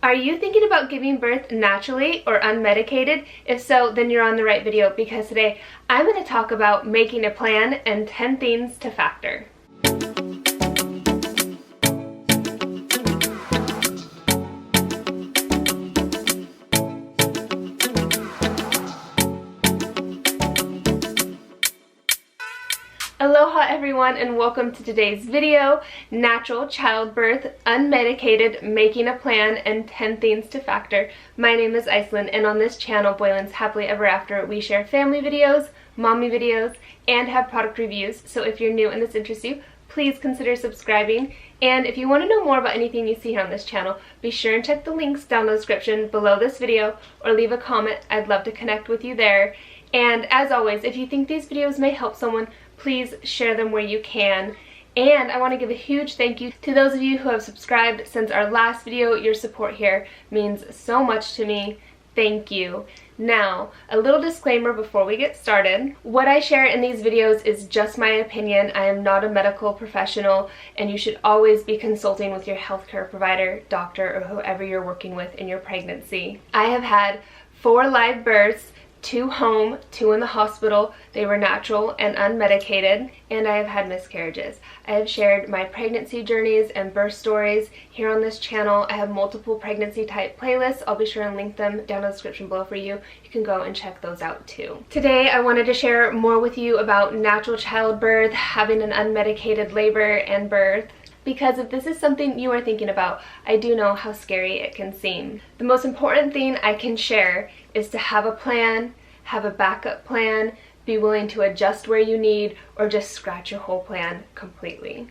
Are you thinking about giving birth naturally or unmedicated? If so, then you're on the right video, because today I'm going to talk about making a plan and 10 things to factor. Aloha everyone, and welcome to today's video, Natural Childbirth Unmedicated, Making a Plan and 10 Things to Factor. My name is Icelyn, and on this channel, Boylan's Happily Ever After, we share family videos, mommy videos, and have product reviews. So if you're new and this interests you, please consider subscribing. And if you want to know more about anything you see here on this channel, be sure and check the links down in the description below this video or leave a comment. I'd love to connect with you there. And as always, if you think these videos may help someone, please share them where you can. And I want to give a huge thank you to those of you who have subscribed since our last video. Your support here means so much to me. Thank you. Now, a little disclaimer before we get started. What I share in these videos is just my opinion. I am not a medical professional, and you should always be consulting with your healthcare provider, doctor, or whoever you're working with in your pregnancy. I have had 4 live births, 2 home, 2 in the hospital. They were natural and unmedicated, and I have had miscarriages. I have shared my pregnancy journeys and birth stories here on this channel. I have multiple pregnancy type playlists. I'll be sure and link them down in the description below for you. You can go and check those out too. Today I wanted to share more with you about natural childbirth, having an unmedicated labor and birth. Because if this is something you are thinking about, I do know how scary it can seem. The most important thing I can share is to have a plan, have a backup plan, be willing to adjust where you need, or just scratch your whole plan completely.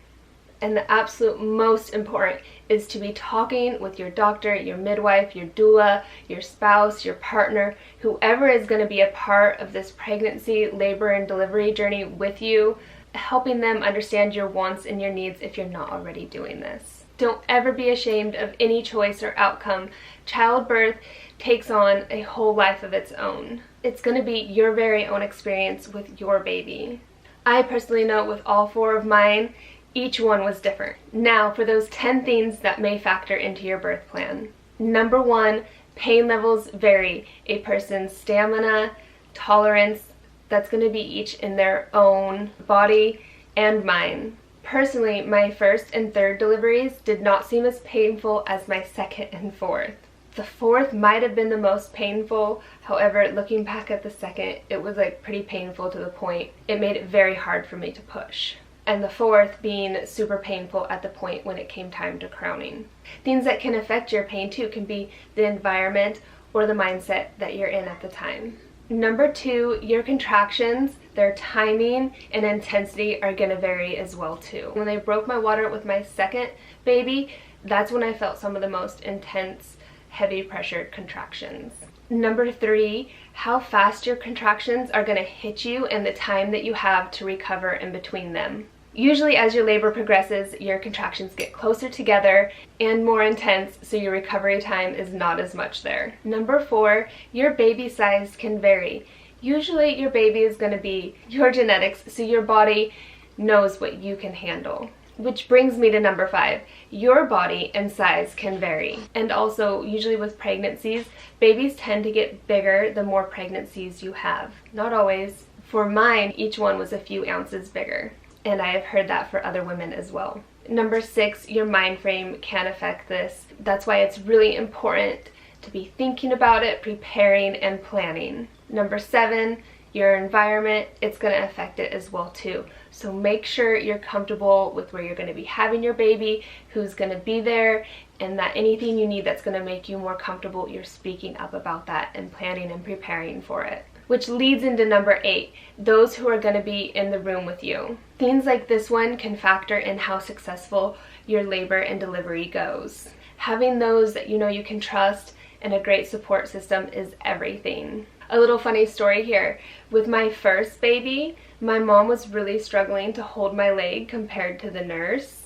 And the absolute most important is to be talking with your doctor, your midwife, your doula, your spouse, your partner, whoever is going to be a part of this pregnancy, labor, and delivery journey with you, helping them understand your wants and your needs if you're not already doing this. Don't ever be ashamed of any choice or outcome. Childbirth takes on a whole life of its own. It's going to be your very own experience with your baby. I personally know with all 4 of mine, each one was different. Now for those 10 things that may factor into your birth plan. Number 1, pain levels vary. A person's stamina, tolerance, that's going to be each in their own body and mind. Personally, my first and third deliveries did not seem as painful as my second and fourth. The fourth might have been the most painful. However, looking back at the second, it was like pretty painful to the point it made it very hard for me to push. And the fourth being super painful at the point when it came time to crowning. Things that can affect your pain too can be the environment or the mindset that you're in at the time. Number 2, your contractions, their timing and intensity are going to vary as well too. When I broke my water with my second baby, that's when I felt some of the most intense, heavy pressured contractions. Number 3, how fast your contractions are going to hit you and the time that you have to recover in between them. Usually as your labor progresses, your contractions get closer together and more intense, so your recovery time is not as much there. Number 4, your baby size can vary. Usually your baby is going to be your genetics, so your body knows what you can handle. Which brings me to number 5, your body and size can vary. And also, usually with pregnancies, babies tend to get bigger the more pregnancies you have. Not always. For mine, each one was a few ounces bigger. And I have heard that for other women as well. Number 6, your mind frame can affect this. That's why it's really important to be thinking about it, preparing, and planning. Number 7, your environment, it's going to affect it as well too. So make sure you're comfortable with where you're going to be having your baby, who's going to be there, and that anything you need that's going to make you more comfortable, you're speaking up about that and planning and preparing for it. Which leads into number 8, those who are going to be in the room with you. Things like this one can factor in how successful your labor and delivery goes. Having those that you know you can trust and a great support system is everything. A little funny story here. With my first baby, my mom was really struggling to hold my leg compared to the nurse.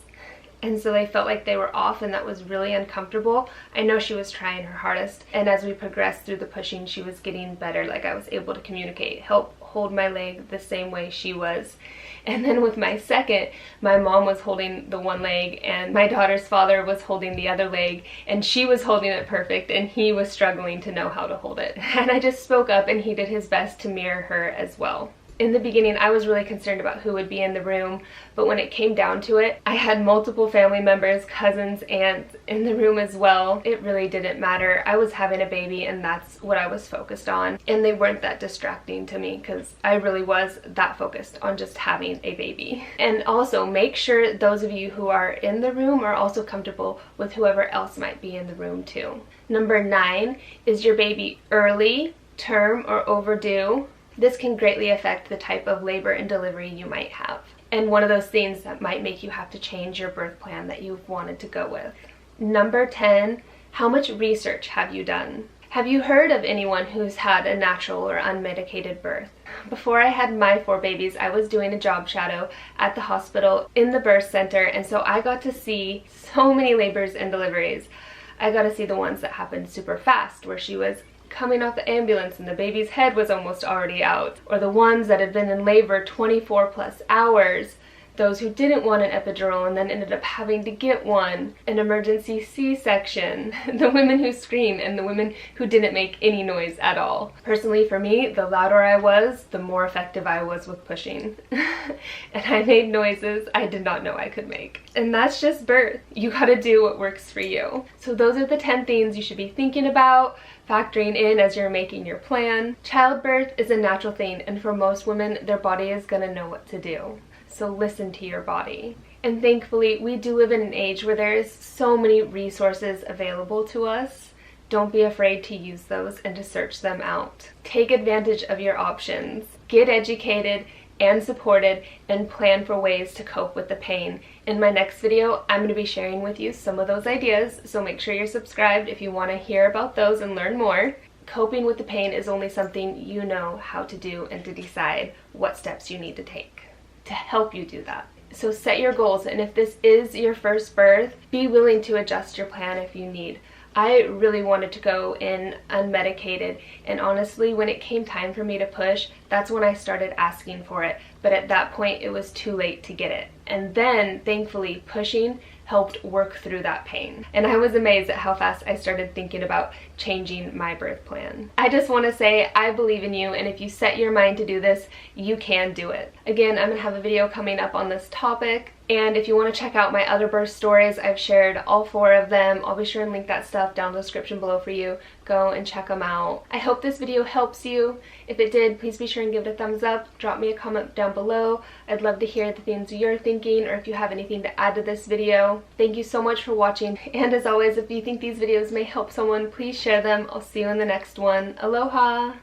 And so they felt like they were off, and that was really uncomfortable. I know she was trying her hardest, and as we progressed through the pushing, she was getting better. Like, I was able to communicate, help hold my leg the same way she was. And then with my second, my mom was holding the one leg and my daughter's father was holding the other leg, and she was holding it perfect and he was struggling to know how to hold it. And I just spoke up and he did his best to mirror her as well. In the beginning, I was really concerned about who would be in the room, but when it came down to it, I had multiple family members, cousins, aunts in the room as well. It really didn't matter. I was having a baby and that's what I was focused on, and they weren't that distracting to me because I really was that focused on just having a baby. And also make sure those of you who are in the room are also comfortable with whoever else might be in the room too. Number 9, is your baby early, term, or overdue? This can greatly affect the type of labor and delivery you might have, and one of those things that might make you have to change your birth plan that you've wanted to go with. Number 10, how much research have you done? Have you heard of anyone who's had a natural or unmedicated birth? Before I had my 4 babies, I was doing a job shadow at the hospital in the birth center, and so I got to see so many labors and deliveries. I got to see the ones that happened super fast, where she was coming off the ambulance and the baby's head was almost already out, or the ones that had been in labor 24 plus hours, those who didn't want an epidural and then ended up having to get one, an emergency C-section, the women who screamed, and the women who didn't make any noise at all. Personally, for me, the louder I was, the more effective I was with pushing. And I made noises I did not know I could make. And that's just birth. You gotta do what works for you. So those are the 10 things you should be thinking about, factoring in as you're making your plan. Childbirth is a natural thing, and for most women, their body is gonna know what to do. So listen to your body. And thankfully, we do live in an age where there is so many resources available to us. Don't be afraid to use those and to search them out. Take advantage of your options. Get educated and supported, and plan for ways to cope with the pain. In my next video, I'm going to be sharing with you some of those ideas, so make sure you're subscribed if you want to hear about those and learn more. Coping with the pain is only something you know how to do and to decide what steps you need to take to help you do that. So set your goals, and if this is your first birth, be willing to adjust your plan if you need. I really wanted to go in unmedicated, and honestly, when it came time for me to push, that's when I started asking for it. But at that point, it was too late to get it. And then, thankfully, pushing helped work through that pain. And I was amazed at how fast I started thinking about changing my birth plan. I just want to say I believe in you, and if you set your mind to do this, you can do it. Again, I'm going to have a video coming up on this topic, and if you want to check out my other birth stories, I've shared all 4 of them. I'll be sure and link that stuff down in the description below for you. Go and check them out. I hope this video helps you. If it did, please be sure and give it a thumbs up. Drop me a comment down below. I'd love to hear the things you're thinking, or if you have anything to add to this video. Thank you so much for watching, and as always, if you think these videos may help someone, please share them. I'll see you in the next one. Aloha!